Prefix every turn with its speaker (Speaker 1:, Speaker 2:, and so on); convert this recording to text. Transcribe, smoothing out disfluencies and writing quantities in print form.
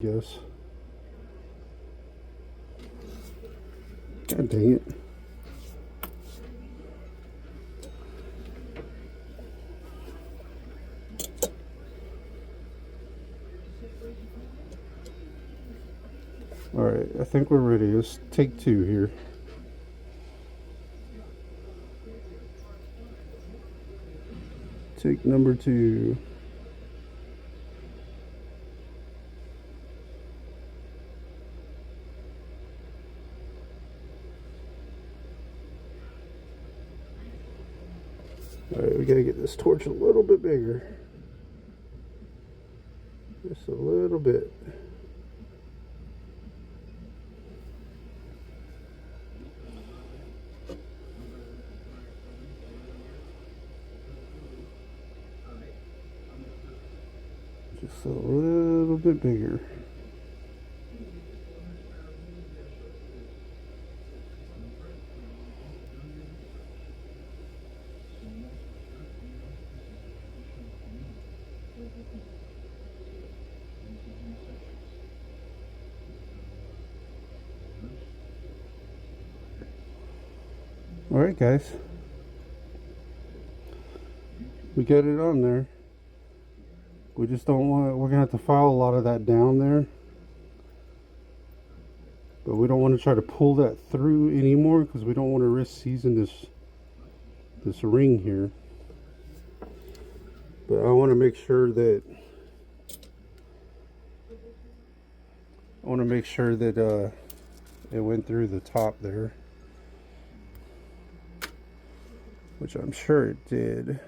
Speaker 1: Yes. God dang it. Alright, I think we're ready. Let's take two here. Take number two. Alright, we gotta get this torch a little bit bigger. Just a little bit. Just a little bit bigger. Alright guys, we got it on there. We just don't want, we're gonna have to file a lot of that down there, but we don't want to try to pull that through anymore because we don't want to risk seizing this ring here. But I want to make sure that it went through the top there, which I'm sure it did.